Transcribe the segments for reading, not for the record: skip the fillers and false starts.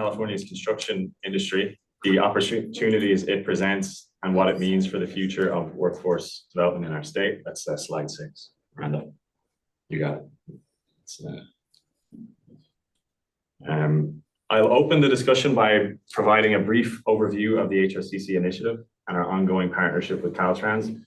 California's construction industry, the opportunities it presents, and what it means for the future of workforce development in our state. That's slide 6. Randall, you got it. I'll open the discussion by providing a brief overview of the HRCC initiative and our ongoing partnership with Caltrans,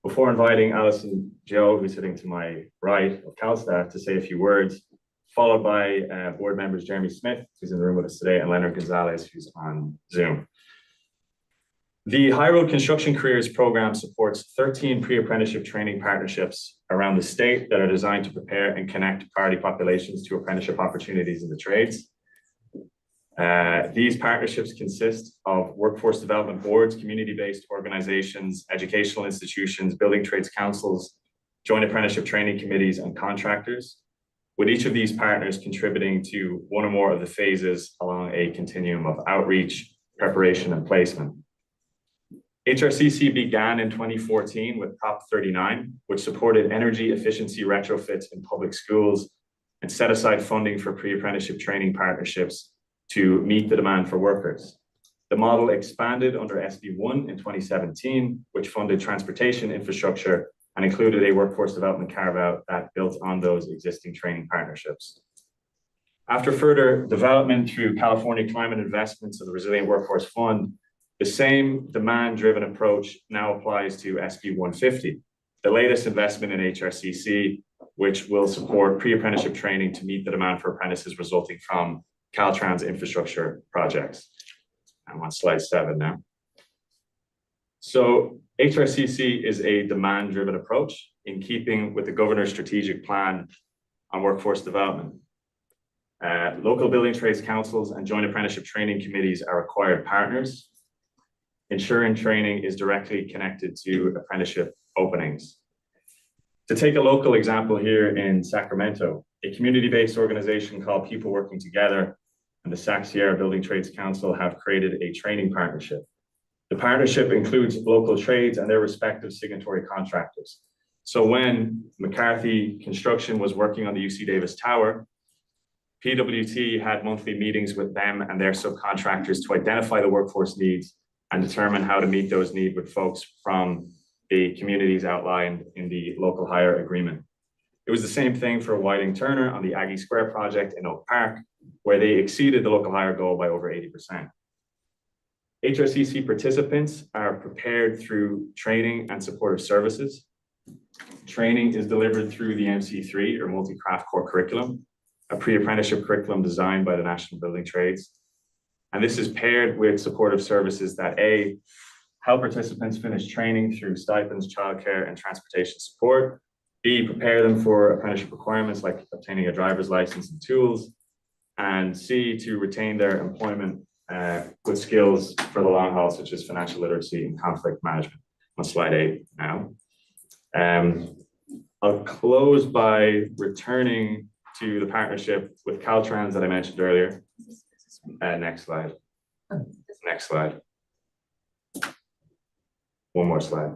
before inviting Alison Joe, who's sitting to my right of CalStaff, to say a few words, followed by board members Jeremy Smith, who's in the room with us today, and Leonard Gonzalez, who's on Zoom. The High Road Construction Careers Program supports 13 pre-apprenticeship training partnerships around the state that are designed to prepare and connect priority populations to apprenticeship opportunities in the trades. These partnerships consist of workforce development boards, community-based organizations, educational institutions, building trades councils, joint apprenticeship training committees, and contractors, with each of these partners contributing to one or more of the phases along a continuum of outreach, preparation, and placement. HRCC began in 2014 with Prop 39, which supported energy efficiency retrofits in public schools and set aside funding for pre-apprenticeship training partnerships to meet the demand for workers. The model expanded under SB1 in 2017, which funded transportation infrastructure and included a workforce development carve-out that built on those existing training partnerships. After further development through California Climate Investments of the Resilient Workforce Fund, the same demand-driven approach now applies to SB 150, the latest investment in HRCC, which will support pre-apprenticeship training to meet the demand for apprentices resulting from Caltrans infrastructure projects. I'm on slide 7 now. So HRCC is a demand-driven approach in keeping with the governor's strategic plan on workforce development. Local building trades councils and joint apprenticeship training committees are required partners, ensuring training is directly connected to apprenticeship openings. To take a local example here in Sacramento, a community-based organization called People Working Together and the Sac Sierra Building Trades Council have created a training partnership. The partnership includes local trades and their respective signatory contractors. So when McCarthy Construction was working on the UC Davis Tower, PWT had monthly meetings with them and their subcontractors to identify the workforce needs and determine how to meet those needs with folks from the communities outlined in the local hire agreement. It was the same thing for Whiting Turner on the Aggie Square project in Oak Park, where they exceeded the local hire goal by over 80%. HRCC participants are prepared through training and supportive services. Training is delivered through the MC3 or multi-craft core curriculum, a pre-apprenticeship curriculum designed by the National Building Trades. And this is paired with supportive services that A, help participants finish training through stipends, childcare, and transportation support. B, prepare them for apprenticeship requirements like obtaining a driver's license and tools. And C, to retain their employment with skills for the long haul, such as financial literacy and conflict management. On slide 8 now. I'll close by returning to the partnership with Caltrans that I mentioned earlier. Next slide. Next slide. One more slide.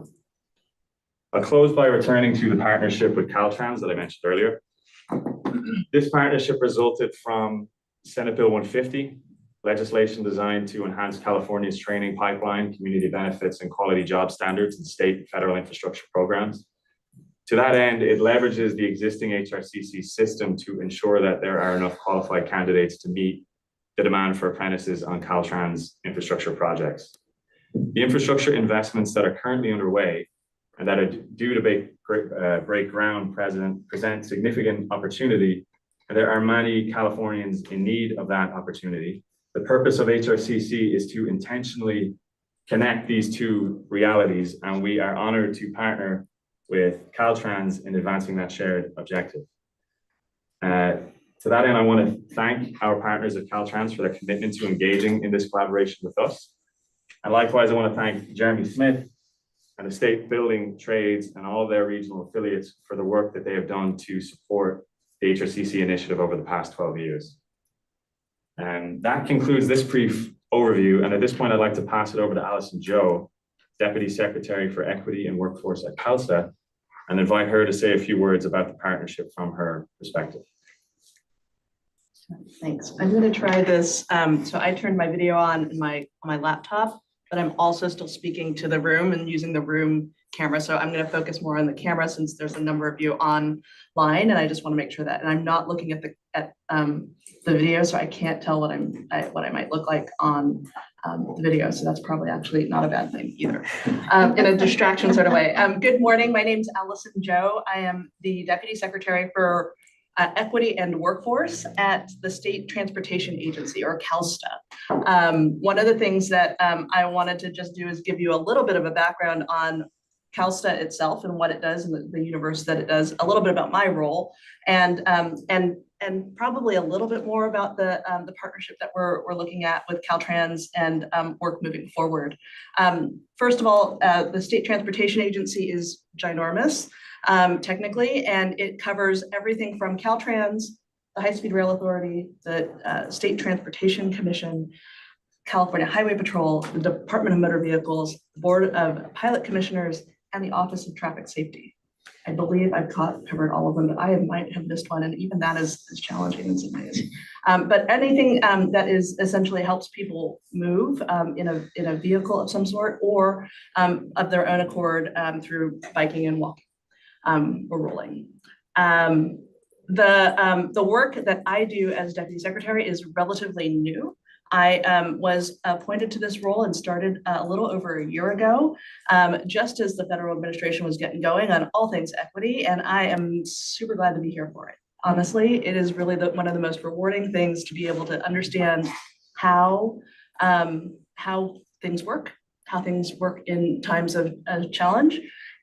I'll close by returning to the partnership with Caltrans that I mentioned earlier. This partnership resulted from Senate Bill 150, legislation designed to enhance California's training pipeline, community benefits, and quality job standards in state and federal infrastructure programs. To that end, it leverages the existing HRCC system to ensure that there are enough qualified candidates to meet the demand for apprentices on Caltrans infrastructure projects. The infrastructure investments that are currently underway and that are due to break ground present significant opportunity, and there are many Californians in need of that opportunity. The purpose of HRCC is to intentionally connect these two realities, and we are honored to partner with Caltrans in advancing that shared objective. To that end, I want to thank our partners at Caltrans for their commitment to engaging in this collaboration with us. And likewise, I want to thank Jeremy Smith and the state building trades and all of their regional affiliates for the work that they have done to support the HRCC initiative over the past 12 years. And that concludes this brief overview. And at this point, I'd like to pass it over to Alison Joe, Deputy Secretary for Equity and Workforce at CalSTA, and invite her to say a few words about the partnership from her perspective. Thanks. I'm going to try this. So I turned my video on my laptop, but I'm also still speaking to the room and using the room camera. So I'm going to focus more on the camera since there's a number of you online, and I just want to make sure that. And I'm not looking at the video, so I can't tell what I might look like on the video. So that's probably actually not a bad thing either, in a distraction sort of way. Good morning. My name's Allison Joe. I am the Deputy Secretary for Equity and Workforce at the State Transportation Agency, or CalSTA. One of the things that I wanted to just do is give you a little bit of a background on CalSTA itself and what it does and the universe that it does, a little bit about my role, and probably a little bit more about the partnership that we're looking at with Caltrans and work moving forward. First of all, the State Transportation Agency is ginormous. Technically, and it covers everything from Caltrans, the High Speed Rail Authority, the State Transportation Commission, California Highway Patrol, the Department of Motor Vehicles, the Board of Pilot Commissioners, and the Office of Traffic Safety. I believe I've covered all of them, but I might have missed one, and even that is challenging in some ways. But anything that is essentially helps people move in a vehicle of some sort or of their own accord through biking and walking. Or rolling. The work that I do as Deputy Secretary is relatively new. I was appointed to this role and started a little over a year ago, just as the federal administration was getting going on all things equity, and I am super glad to be here for it. Honestly, it is really one of the most rewarding things to be able to understand how things work in times of challenge,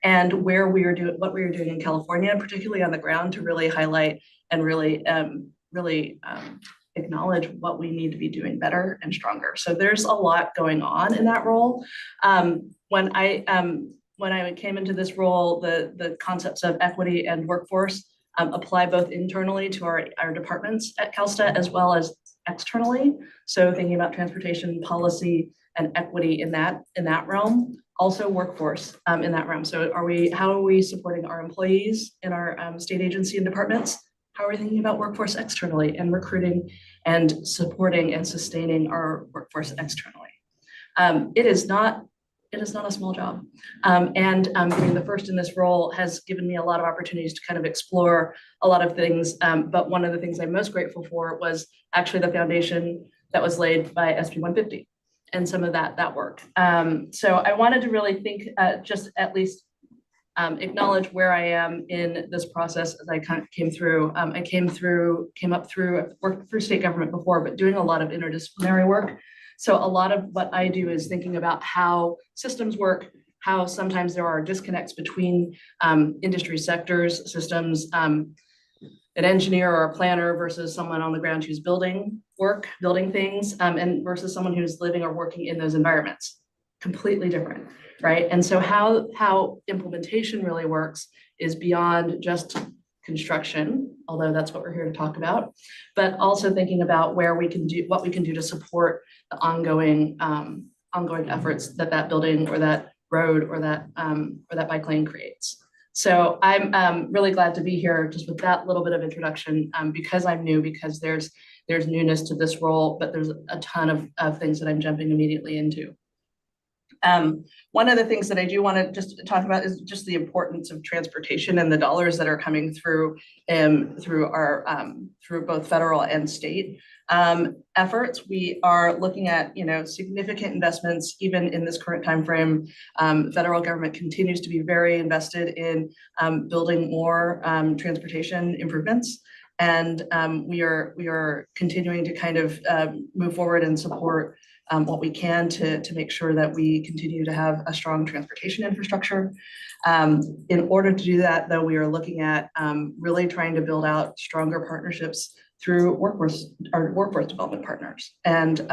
and what we are doing in California, particularly on the ground, to really highlight and really acknowledge what we need to be doing better and stronger. So there's a lot going on in that role. When I came into this role, the concepts of equity and workforce apply both internally to our departments at CalSTA as well as externally. So thinking about transportation policy and equity in that realm. Also workforce in that realm. So how are we supporting our employees in our state agency and departments? How are we thinking about workforce externally and recruiting and supporting and sustaining our workforce externally? It is not a small job. And being the first in this role has given me a lot of opportunities to kind of explore a lot of things. But one of the things I'm most grateful for was actually the foundation that was laid by SB 150. And some of that work. So I wanted to really think, just at least acknowledge where I am in this process as I kind of came through. I've worked through state government before, but doing a lot of interdisciplinary work. So a lot of what I do is thinking about how systems work, how sometimes there are disconnects between industry sectors, systems, an engineer or a planner versus someone on the ground who's building things, and versus someone who's living or working in those environments. Completely different, right? And so how implementation really works is beyond just construction, although that's what we're here to talk about, but also thinking about what we can do to support the ongoing efforts that building or that road or that bike lane creates. So I'm really glad to be here just with that little bit of introduction, because I'm new, because there's newness to this role, but there's a ton of things that I'm jumping immediately into. One of the things that I do want to just talk about is just the importance of transportation and the dollars that are coming through through both federal and state efforts. We are looking at significant investments even in this current time frame. Federal government continues to be very invested in building more transportation improvements. And we are continuing to kind of move forward and support what we can to make sure that we continue to have a strong transportation infrastructure. In order to do that, though, we are looking at really trying to build out stronger partnerships through workforce development partners. And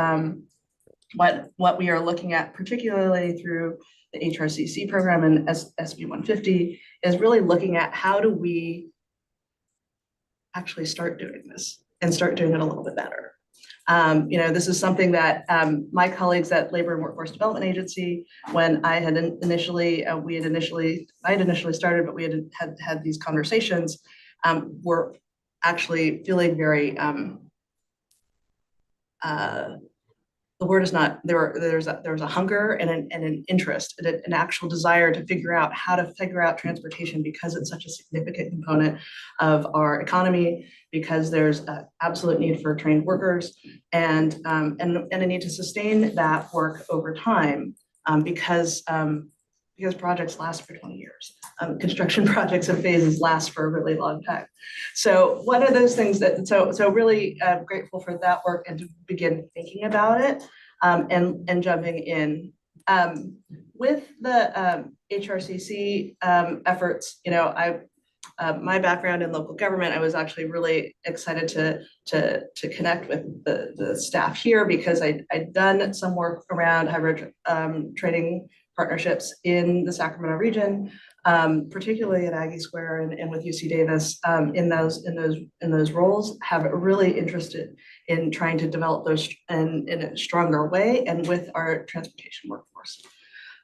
what we are looking at, particularly through the HRCC program and SB 150, is really looking at how do we actually start doing this and start doing it a little bit better. This is something that my colleagues at Labor and Workforce Development Agency, when I had initially started, but we had these conversations, were actually feeling very the word is not there. There's a hunger and an interest and an actual desire to figure out how to figure out transportation because it's such a significant component of our economy. Because there's an absolute need for trained workers and a need to sustain that work over time because projects last for 20 years. Construction projects and phases last for a really long time. So one of those things that, so really grateful for that work and to begin thinking about it and jumping in. With the HRCC efforts, you know, my background in local government, I was actually really excited to connect with the staff here because I'd done some work around hybrid training partnerships in the Sacramento region, particularly at Aggie Square and with UC Davis in those roles, have really interested in trying to develop those in a stronger way and with our transportation workforce.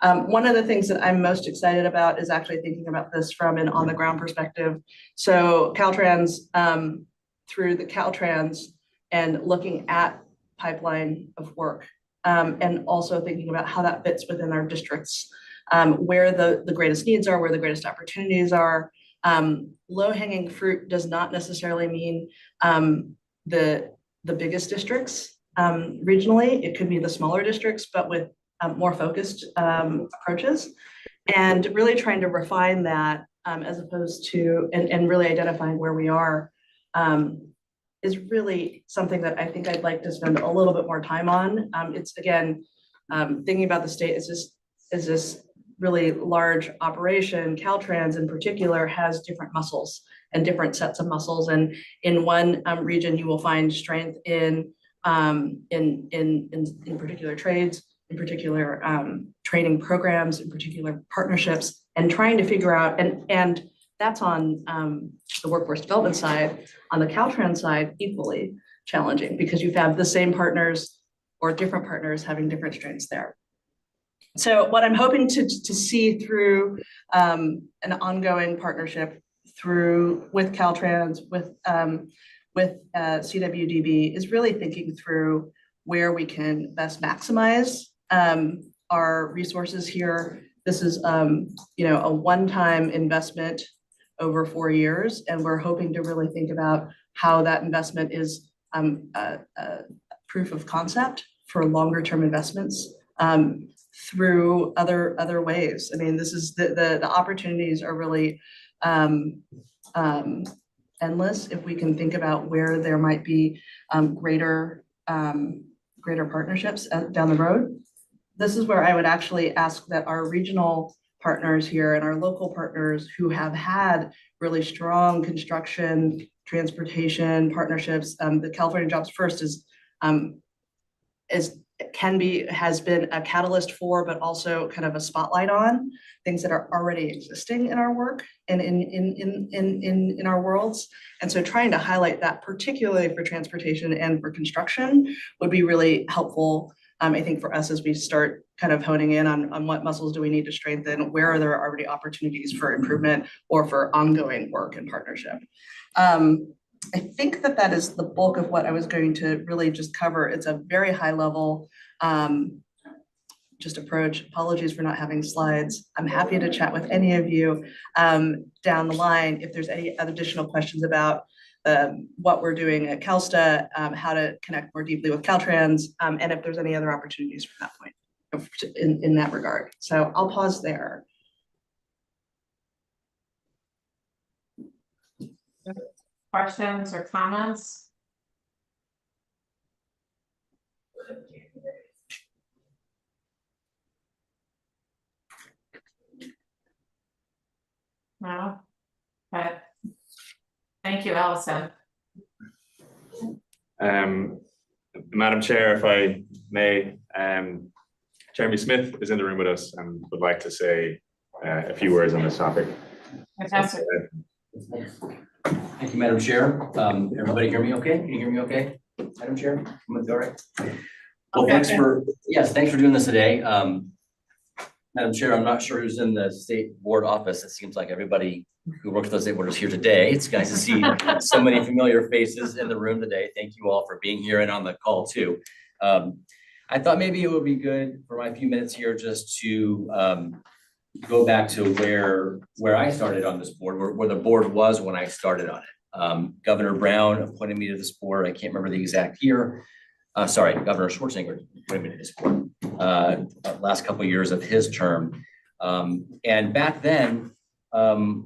One of the things that I'm most excited about is actually thinking about this from an on-the-ground perspective. So Caltrans, through the Caltrans and looking at pipeline of work and also thinking about how that fits within our districts, where the greatest needs are, where the greatest opportunities are. Low-hanging fruit does not necessarily mean the biggest districts regionally. It could be the smaller districts, but with more focused approaches, and really trying to refine that as opposed to, and really identifying where we are is really something that I think I'd like to spend a little bit more time on. It's again, thinking about the state is this really large operation. Caltrans in particular has different muscles and different sets of muscles. And in one region, you will find strength in particular trades, in particular training programs, in particular partnerships, and trying to figure out, and that's on the workforce development side. On the Caltrans side, equally challenging because you have the same partners or different partners having different strengths there. So what I'm hoping to see through an ongoing partnership with Caltrans, with CWDB is really thinking through where we can best maximize our resources here. This is you know, a one-time investment over 4 years, and we're hoping to really think about how that investment is a proof of concept for longer-term investments through other ways. I mean, this is the opportunities are really endless if we can think about where there might be greater partnerships down the road. This is where I would actually ask that our regional partners here and our local partners who have had really strong construction, transportation partnerships. The California Jobs First has been a catalyst for, but also kind of a spotlight on things that are already existing in our work and in our worlds. And so trying to highlight that, particularly for transportation and for construction, would be really helpful. I think for us as we start kind of honing in on what muscles do we need to strengthen, where are there already opportunities for improvement or for ongoing work and partnership. I think that is the bulk of what I was going to really just cover. It's a very high level just approach. Apologies for not having slides. I'm happy to chat with any of you down the line if there's any additional questions about what we're doing at CalSTA, how to connect more deeply with Caltrans, and if there's any other opportunities from that point in that regard. So I'll pause there. Questions or comments? No? Okay. Thank you, Allison. Madam Chair, if I may, Jeremy Smith is in the room with us and would like to say a few words on this topic. Fantastic. Thank you, Madam Chair. Everybody hear me okay? Can you hear me okay, Madam Chair? All right. Well, Okay. thanks for doing this today. Madam Chair, I'm not sure who's in the state board office. It seems like everybody who works for the state board is here today. It's nice to see so many familiar faces in the room today. Thank you all for being here and on the call too. I thought maybe it would be good for my few minutes here just to go back to where I started on this board, where the board was when I started on it. Governor Brown appointed me to this board. I can't remember the exact year. Sorry, Governor Schwarzenegger appointed me to this board last couple of years of his term. And back then, the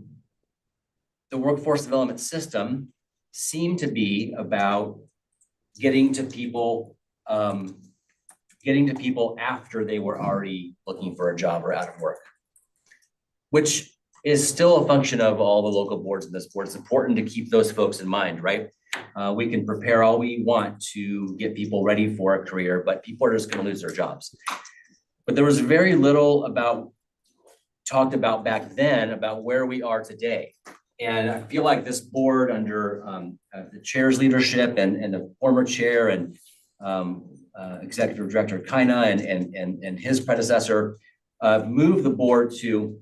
workforce development system seemed to be about getting to people after they were already looking for a job or out of work, which is still a function of all the local boards in this board. It's important to keep those folks in mind, right? We can prepare all we want to get people ready for a career, but people are just going to lose their jobs. But there was very little talked about back then about where we are today. And I feel like this board under the chair's leadership and the former chair and Executive Director Kaina and his predecessor moved the board to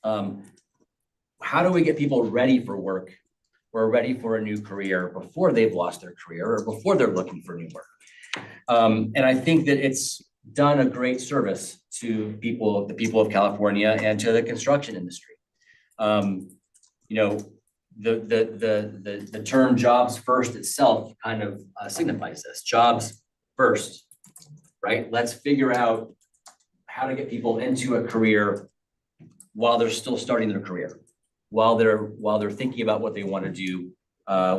how do we get people ready for work or ready for a new career before they've lost their career or before they're looking for new work. And I think that it's done a great service to the people of California and to the construction industry. You know, the term jobs first itself kind of signifies this. Jobs first, right? Let's figure out how to get people into a career while they're still starting their career, while they're thinking about what they want to do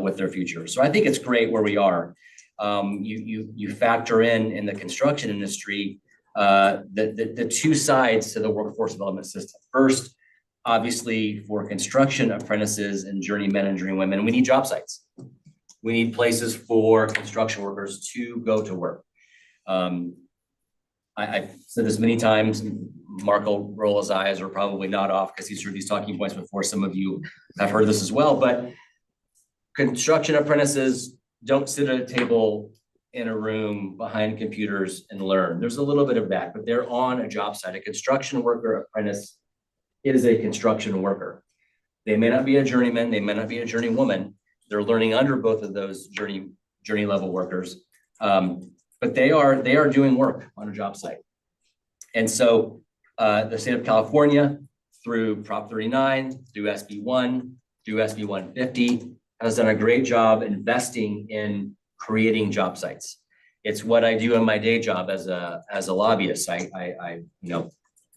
with their future. So I think it's great where we are. You factor in the construction industry the two sides to the workforce development system. First, obviously, for construction apprentices and journeymen and journeywomen, we need job sites. We need places for construction workers to go to work. I've said this many times. Mark will roll his eyes or probably not off because he's heard these talking points before. Some of you have heard this as well, but construction apprentices don't sit at a table in a room behind computers and learn. There's a little bit of that, but they're on a job site. A construction worker apprentice is a construction worker. They may not be a journeyman, they may not be a journeywoman. They're learning under both of those journey level workers, but they are doing work on a job site. And so the state of California, through Prop 39, through SB 1, through SB 150, has done a great job investing in creating job sites. It's what I do in my day job as a lobbyist. I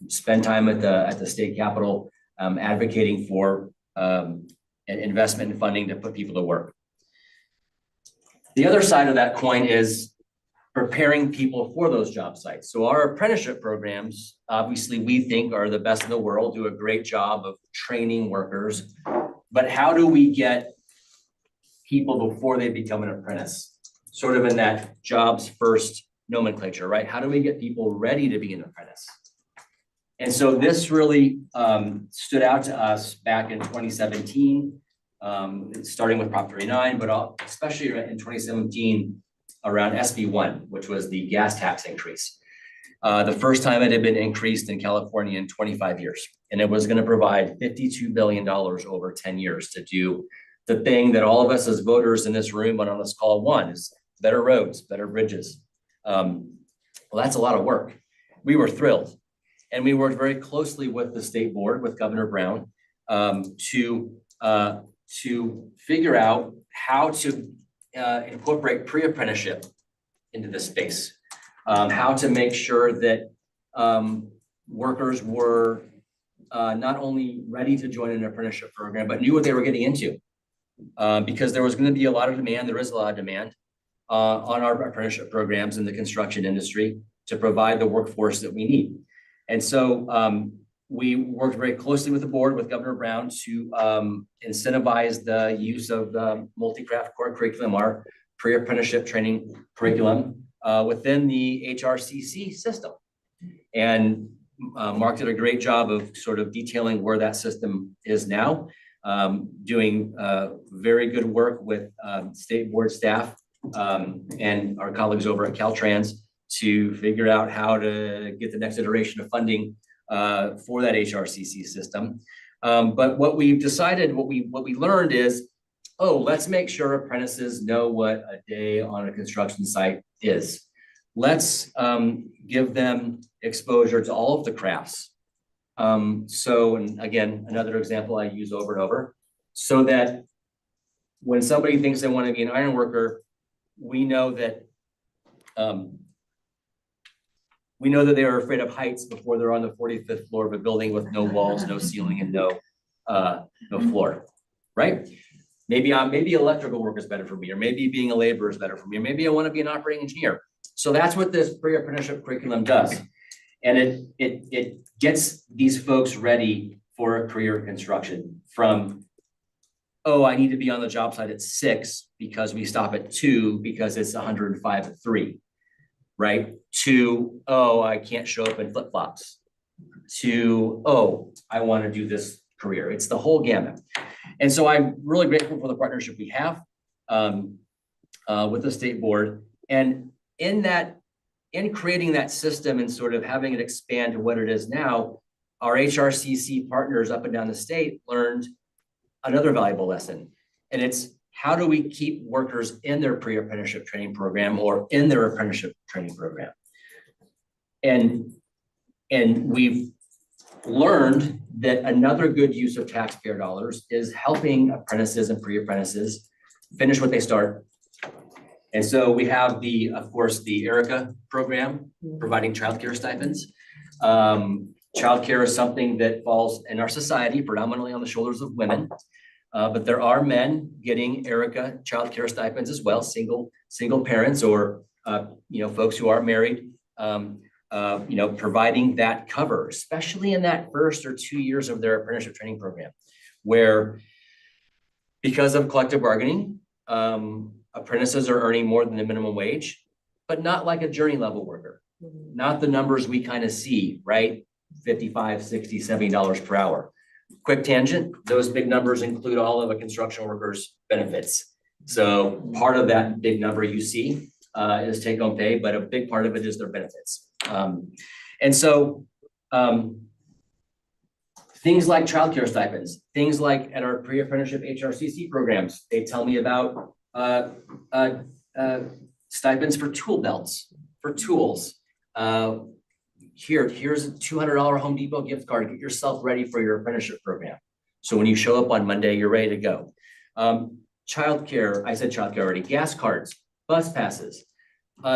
spend time at the state capitol advocating for an investment and funding to put people to work. The other side of that coin is preparing people for those job sites. So our apprenticeship programs, obviously we think are the best in the world, do a great job of training workers, but how do we get people before they become an apprentice? Sort of in that jobs first nomenclature, right? How do we get people ready to be an apprentice? And so this really stood out to us back in 2017, starting with Prop 39, but especially in 2017 around SB 1, which was the gas tax increase. The first time it had been increased in California in 25 years. And it was going to provide $52 billion over 10 years to do the thing that all of us as voters in this room and on this call want, is better roads, better bridges. Well, that's a lot of work. We were thrilled. And we worked very closely with the state board, with Governor Brown, to figure out how to incorporate pre-apprenticeship into this space, how to make sure that workers were not only ready to join an apprenticeship program, but knew what they were getting into, because there was going to be a lot of demand. There is a lot of demand on our apprenticeship programs in the construction industry to provide the workforce that we need. And so we worked very closely with the board, with Governor Brown, to incentivize the use of the multi-craft core curriculum, our pre-apprenticeship training curriculum, within the HRCC system. And Mark did a great job of sort of detailing where that system is now, doing very good work with state board staff and our colleagues over at Caltrans to figure out how to get the next iteration of funding for that HRCC system. But what we've decided, what we learned is, oh, let's make sure apprentices know what a day on a construction site is. Let's give them exposure to all of the crafts. So, and again, another example I use over and over, so that when somebody thinks they want to be an iron worker, we know that they are afraid of heights before they're on the 45th floor of a building with no walls, no ceiling, and no floor, right? Maybe electrical work is better for me, or maybe being a laborer is better for me, or maybe I want to be an operating engineer. So that's what this pre-apprenticeship curriculum does. And it gets these folks ready for a career in construction from, oh, I need to be on the job site at 6 because we stop at 2 because it's 105 at 3, right? To, oh, I can't show up in flip-flops. To, oh, I want to do this career. It's the whole gamut. And so I'm really grateful for the partnership we have with the state board. And in creating that system and sort of having it expand to what it is now, our HRCC partners up and down the state learned another valuable lesson. And it's, how do we keep workers in their pre-apprenticeship training program or in their apprenticeship training program? And we've learned that another good use of taxpayer dollars is helping apprentices and pre-apprentices finish what they start. And so we have of course, the ERICA program, providing childcare stipends. Childcare is something that falls in our society predominantly on the shoulders of women. But there are men getting ERICA childcare stipends as well, single parents or folks who are married, providing that cover, especially in that first or 2 years of their apprenticeship training program, where because of collective bargaining, apprentices are earning more than the minimum wage, but not like a journey level worker, not the numbers we kind of see, right? $55, $60, $70 per hour. Quick tangent, those big numbers include all of a construction worker's benefits. So part of that big number you see is take home pay, but a big part of it is their benefits. And so things like childcare stipends, things like at our pre-apprenticeship HRCC programs, they tell me about stipends for tool belts, for tools. Here's a $200 Home Depot gift card. Get yourself ready for your apprenticeship program. So when you show up on Monday, you're ready to go. Childcare, I said childcare already, gas cards, bus passes.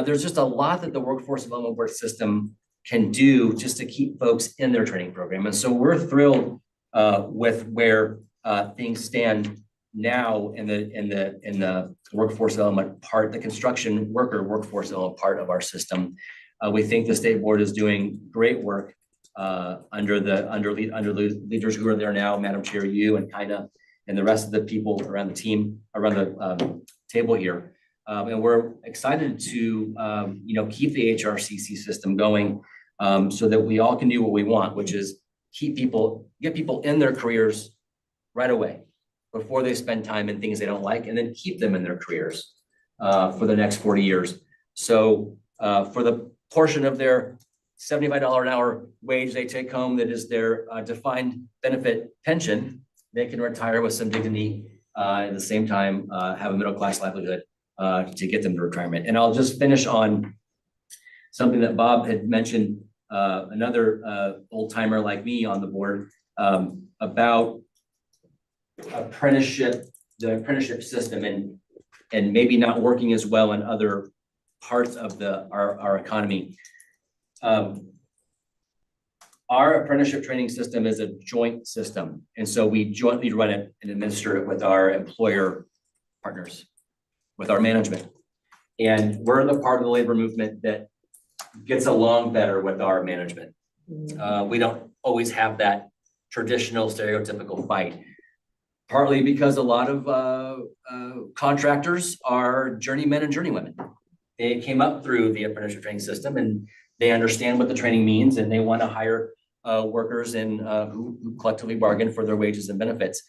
There's just a lot that the Workforce Development Board system can do just to keep folks in their training program. And so we're thrilled with where things stand now in the workforce development part, the construction worker workforce development part of our system. We think the state board is doing great work under leaders who are there now, Madam Chair, you and Kaina, and the rest of the people around the team, around the table here. And we're excited to keep the HRCC system going so that we all can do what we want, which is get people in their careers right away before they spend time in things they don't like, and then keep them in their careers for the next 40 years. So for the portion of their $75 an hour wage they take home that is their defined benefit pension, they can retire with some dignity, at the same time have a middle-class livelihood to get them to retirement. And I'll just finish on something that Bob had mentioned, another old timer like me on the board, about the apprenticeship system and maybe not working as well in other parts of our economy. Our apprenticeship training system is a joint system. And so we jointly run it and administer it with our employer partners, with our management. And we're the part of the labor movement that gets along better with our management. We don't always have that traditional stereotypical fight, partly because a lot of contractors are journeymen and journeywomen. They came up through the apprenticeship training system and they understand what the training means, and they want to hire workers who collectively bargain for their wages and benefits.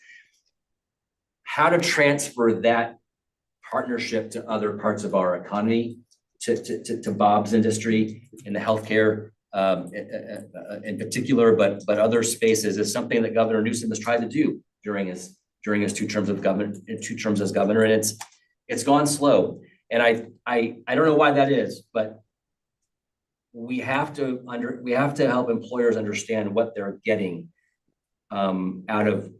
How to transfer that partnership to other parts of our economy, to Bob's industry in the healthcare in particular, but other spaces is something that Governor Newsom has tried to do during his 2 terms of government, 2 terms as governor, and it's gone slow. And I don't know why that is, but we have to help employers understand what they're getting out of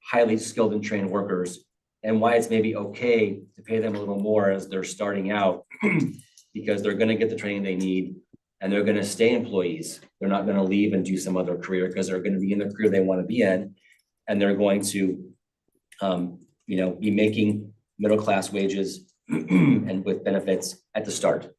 highly skilled and trained workers, and why it's maybe okay to pay them a little more as they're starting out because they're going to get the training they need and they're going to stay employees. They're not going to leave and do some other career because they're going to be in the career they want to be in, and they're going to be making middle-class wages and with benefits at the start.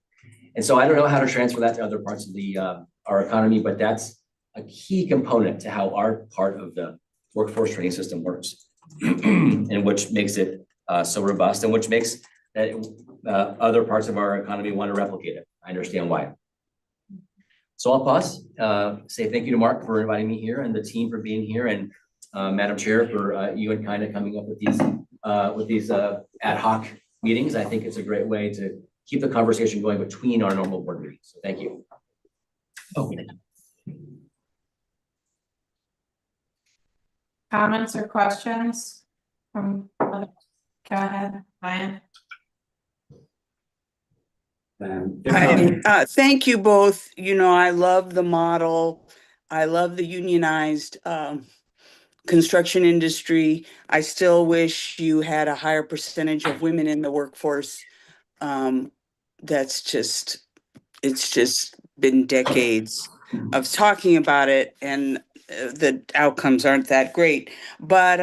And so I don't know how to transfer that to other parts of the our economy, but that's a key component to how our part of the workforce training system works, and which makes it so robust, and which makes other parts of our economy want to replicate it. I understand why. So I'll pause, say thank you to Mark for inviting me here and the team for being here, and Madam Chair for you and kind of coming up with these ad hoc meetings. I think it's a great way to keep the conversation going between our normal board meetings. So thank you. Okay. Comments or questions from others? Go ahead, Ryan. Thank you both. You know, I love the model. I love the unionized construction industry. I still wish you had a higher percentage of women in the workforce. It's just been decades of talking about it, and the outcomes aren't that great. But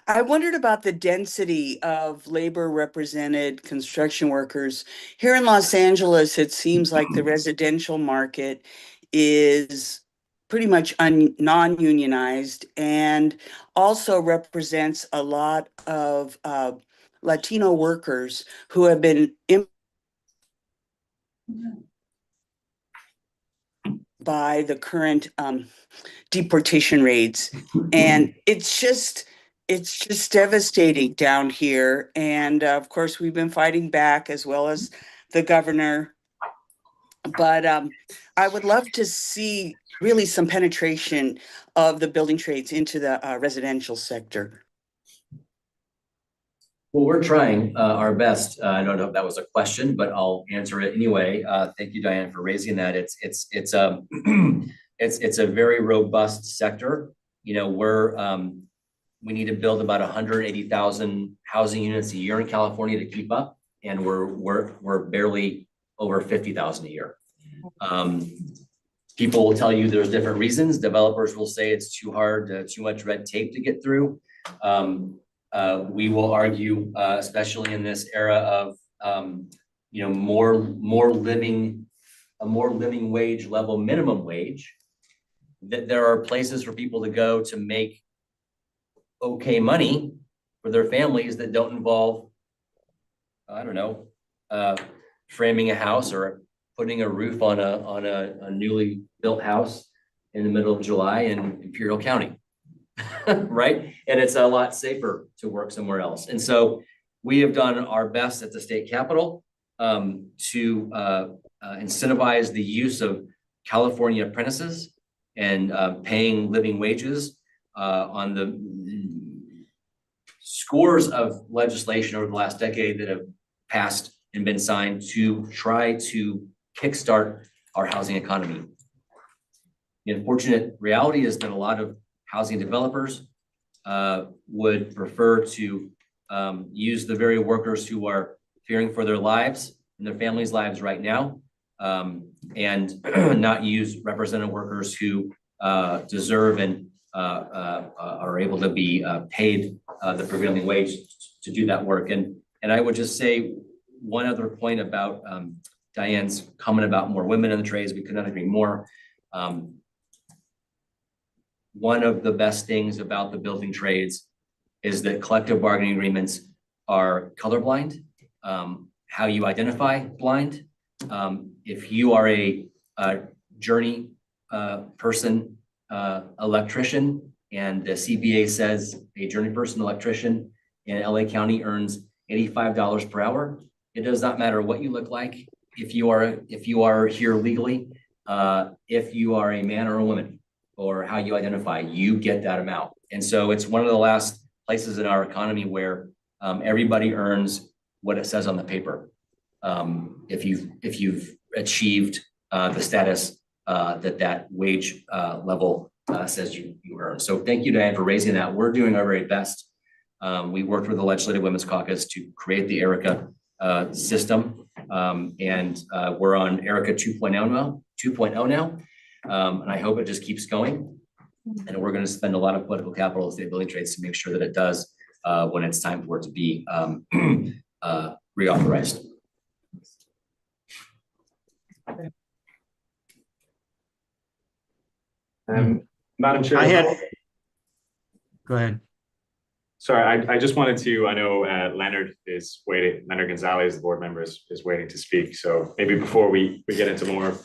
I wondered about the density of labor represented construction workers. Here in Los Angeles, it seems like the residential market is pretty much non-unionized, and also represents a lot of Latino workers who have been by the current deportation rates. And it's just devastating down here. And of course, we've been fighting back, as well as the governor. But I would love to see really some penetration of the building trades into the residential sector. Well, we're trying our best. I don't know if that was a question, but I'll answer it anyway. Thank you, Diane, for raising that. It's a very robust sector. You know, we need to build about 180,000 housing units a year in California to keep up, and we're barely over 50,000 a year. People will tell you there's different reasons. Developers will say it's too hard, too much red tape to get through. We will argue, especially in this era of a more living wage level, minimum wage, that there are places for people to go to make okay money for their families that don't involve, I don't know, framing a house or putting a roof on a newly built house in the middle of July in Imperial County. Right? And it's a lot safer to work somewhere else. And so we have done our best at the state capitol to incentivize the use of California apprentices and paying living wages on the scores of legislation over the last decade that have passed and been signed to try to kickstart our housing economy. The unfortunate reality is that a lot of housing developers would prefer to use the very workers who are fearing for their lives and their families' lives right now, and not use represented workers who deserve and are able to be paid the prevailing wage to do that work. And I would just say one other point about Diane's comment about more women in the trades. We could not agree more. One of the best things about the building trades is that collective bargaining agreements are colorblind. How you identify blind. If you are a journey person, electrician, and the CBA says a journey person electrician in LA County earns $85 per hour, it does not matter what you look like. If you are here legally, if you are a man or a woman, or how you identify, you get that amount. And so it's one of the last places in our economy where everybody earns what it says on the paper. If you've achieved the status that wage level says you earn. So thank you, Diane, for raising that. We're doing our very best. We worked with the Legislative Women's Caucus to create the ERICA system, and we're on ERICA 2.0 now, and I hope it just keeps going. And we're going to spend a lot of political capital at State Building Trades to make sure that it does when it's time for it to be reauthorized. Madam Chair. Go ahead. Sorry, I just wanted to, I know Leonard Gonzalez, the board member, is waiting to speak. So maybe before we get into more